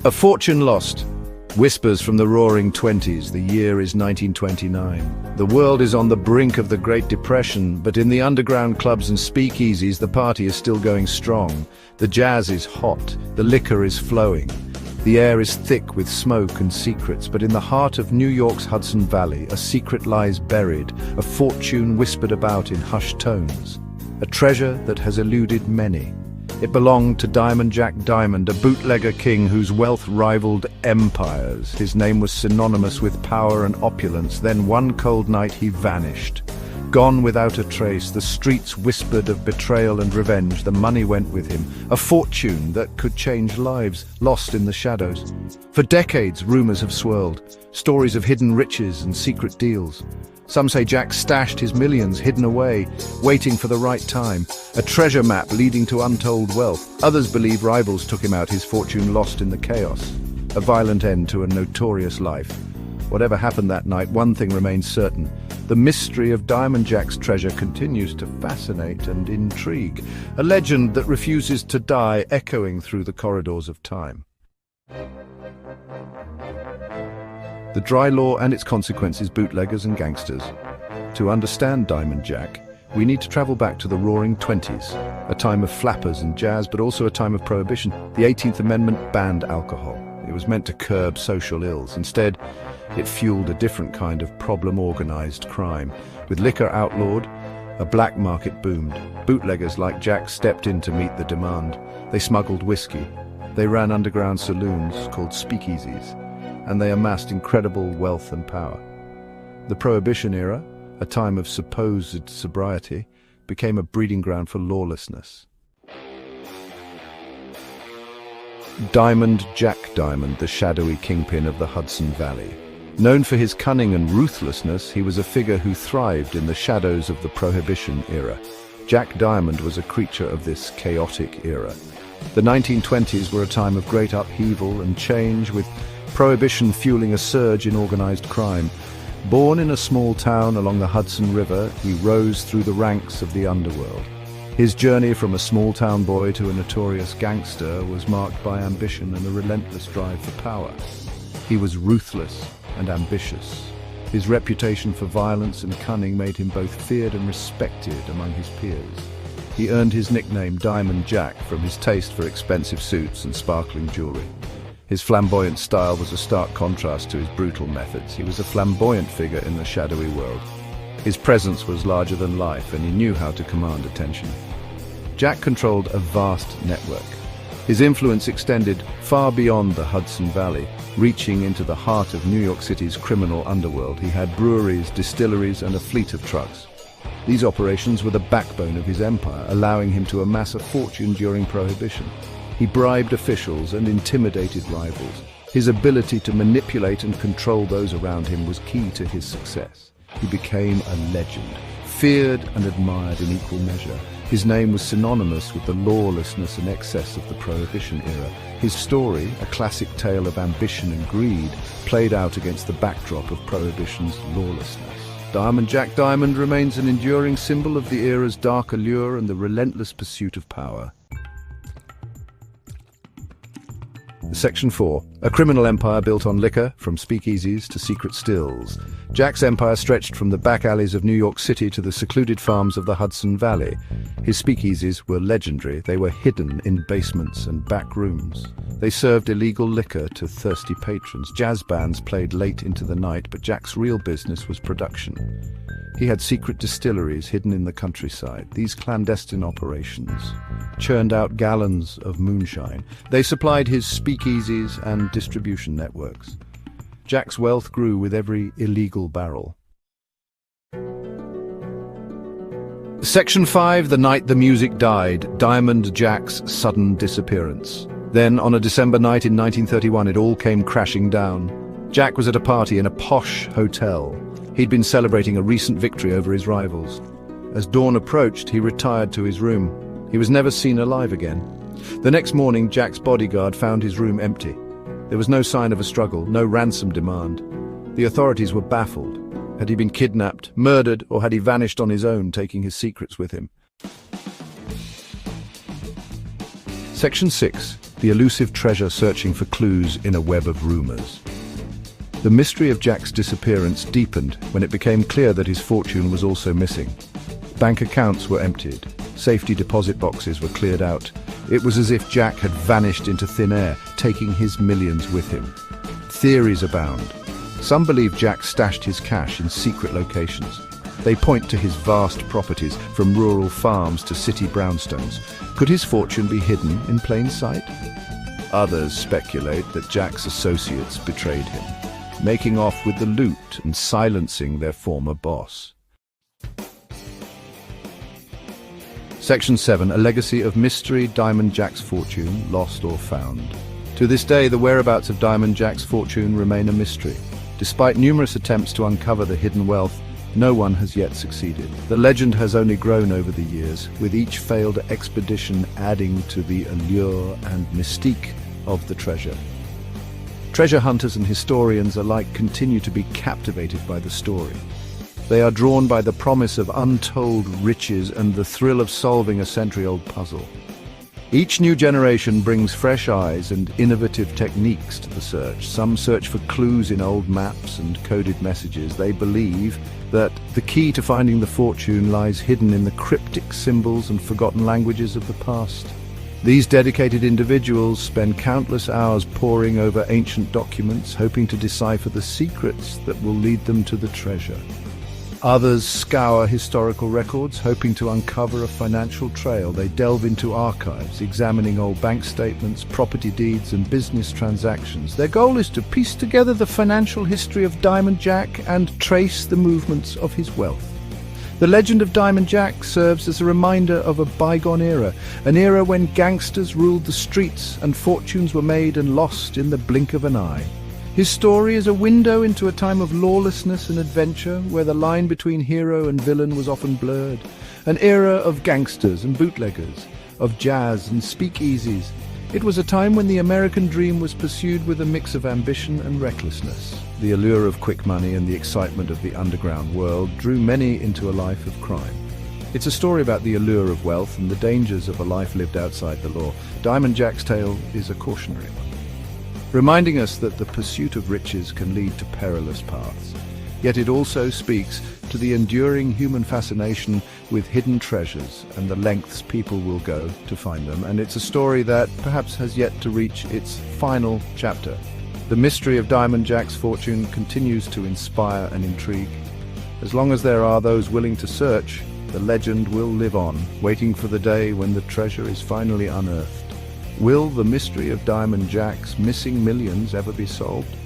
A fortune lost. Whispers from the roaring 20s. The year is 1929. The world is on the brink of the Great Depression, but in the underground clubs and speakeasies, the party is still going strong. The jazz is hot. The liquor is flowing. The air is thick with smoke and secrets, but in the heart of New York's Hudson Valley, a secret lies buried, a fortune whispered about in hushed tones. A treasure that has eluded many. It belonged to Diamond Jack Diamond, a bootlegger king whose wealth rivaled empires. His name was synonymous with power and opulence. Then one cold night he vanished. Gone without a trace, the streets whispered of betrayal and revenge. The money went with him, a fortune that could change lives, lost in the shadows. For decades, rumors have swirled, stories of hidden riches and secret deals. Some say Jack stashed his millions hidden away, waiting for the right time, a treasure map leading to untold wealth. Others believe rivals took him out, his fortune lost in the chaos, a violent end to a notorious life. Whatever happened that night, one thing remains certain. The mystery of Diamond Jack's treasure continues to fascinate and intrigue, a legend that refuses to die, echoing through the corridors of time. The dry law and its consequences, bootleggers and gangsters. To understand Diamond Jack, we need to travel back to the roaring 20s, a time of flappers and jazz, but also a time of prohibition. The 18th Amendment banned alcohol. It was meant to curb social ills. Instead, it fueled a different kind of problem-organized crime. With liquor outlawed, a black market boomed. Bootleggers like Jack stepped in to meet the demand. They smuggled whiskey. They ran underground saloons called speakeasies, and they amassed incredible wealth and power. The Prohibition era, a time of supposed sobriety, became a breeding ground for lawlessness. Diamond Jack Diamond, the shadowy kingpin of the Hudson Valley. Known for his cunning and ruthlessness, he was a figure who thrived in the shadows of the Prohibition era. Jack Diamond was a creature of this chaotic era. The 1920s were a time of great upheaval and change, with Prohibition fueling a surge in organized crime. Born in a small town along the Hudson River, he rose through the ranks of the underworld. His journey from a small-town boy to a notorious gangster was marked by ambition and a relentless drive for power. He was ruthless and ambitious. His reputation for violence and cunning made him both feared and respected among his peers. He earned his nickname Diamond Jack from his taste for expensive suits and sparkling jewelry. His flamboyant style was a stark contrast to his brutal methods. He was a flamboyant figure in the shadowy world. His presence was larger than life, and he knew how to command attention. Jack controlled a vast network. His influence extended far beyond the Hudson Valley, reaching into the heart of New York City's criminal underworld. He had breweries, distilleries, and a fleet of trucks. These operations were the backbone of his empire, allowing him to amass a fortune during Prohibition. He bribed officials and intimidated rivals. His ability to manipulate and control those around him was key to his success. He became a legend, feared and admired in equal measure. His name was synonymous with the lawlessness and excess of the Prohibition era. His story, a classic tale of ambition and greed, played out against the backdrop of Prohibition's lawlessness. Diamond Jack Diamond remains an enduring symbol of the era's dark allure and the relentless pursuit of power. Section 4. A criminal empire built on liquor, from speakeasies to secret stills. Jack's empire stretched from the back alleys of New York City to the secluded farms of the Hudson Valley. His speakeasies were legendary. They were hidden in basements and back rooms. They served illegal liquor to thirsty patrons. Jazz bands played late into the night, but Jack's real business was production. He had secret distilleries hidden in the countryside. These clandestine operations churned out gallons of moonshine. They supplied his speakeasies and distribution networks. Jack's wealth grew with every illegal barrel. Section 5. The night the music died. Diamond Jack's sudden disappearance. Then, on a December night in 1931, it all came crashing down. Jack was at a party in a posh hotel. He'd been celebrating a recent victory over his rivals. As dawn approached, he retired to his room. He was never seen alive again. The next morning, Jack's bodyguard found his room empty. There was no sign of a struggle, no ransom demand. The authorities were baffled. Had he been kidnapped, murdered, or had he vanished on his own, taking his secrets with him? Section 6. the elusive treasure searching for clues in a web of rumors. The mystery of Jack's disappearance deepened when it became clear that his fortune was also missing. Bank accounts were emptied, safety deposit boxes were cleared out. It was as if Jack had vanished into thin air, taking his millions with him. Theories abound. Some believe Jack stashed his cash in secret locations. They point to his vast properties, from rural farms to city brownstones. Could his fortune be hidden in plain sight? Others speculate that Jack's associates betrayed him, making off with the loot and silencing their former boss. Section 7. A legacy of mystery: Diamond Jack's fortune, lost or found. To this day, the whereabouts of Diamond Jack's fortune remain a mystery. Despite numerous attempts to uncover the hidden wealth, no one has yet succeeded. The legend has only grown over the years, with each failed expedition adding to the allure and mystique of the treasure. Treasure hunters and historians alike continue to be captivated by the story. They are drawn by the promise of untold riches and the thrill of solving a century-old puzzle. Each new generation brings fresh eyes and innovative techniques to the search. Some search for clues in old maps and coded messages. They believe that the key to finding the fortune lies hidden in the cryptic symbols and forgotten languages of the past. These dedicated individuals spend countless hours poring over ancient documents, hoping to decipher the secrets that will lead them to the treasure. Others scour historical records, hoping to uncover a financial trail. They delve into archives, examining old bank statements, property deeds, and business transactions. Their goal is to piece together the financial history of Diamond Jack and trace the movements of his wealth. The legend of Diamond Jack serves as a reminder of a bygone era, an era when gangsters ruled the streets and fortunes were made and lost in the blink of an eye. His story is a window into a time of lawlessness and adventure, where the line between hero and villain was often blurred. An era of gangsters and bootleggers, of jazz and speakeasies. It was a time when the American dream was pursued with a mix of ambition and recklessness. The allure of quick money and the excitement of the underground world drew many into a life of crime. It's a story about the allure of wealth and the dangers of a life lived outside the law. Diamond Jack's tale is a cautionary one, reminding us that the pursuit of riches can lead to perilous paths. Yet it also speaks to the enduring human fascination with hidden treasures and the lengths people will go to find them. And it's a story that perhaps has yet to reach its final chapter. The mystery of Diamond Jack's fortune continues to inspire and intrigue. As long as there are those willing to search, the legend will live on, waiting for the day when the treasure is finally unearthed. Will the mystery of Diamond Jack's missing millions ever be solved?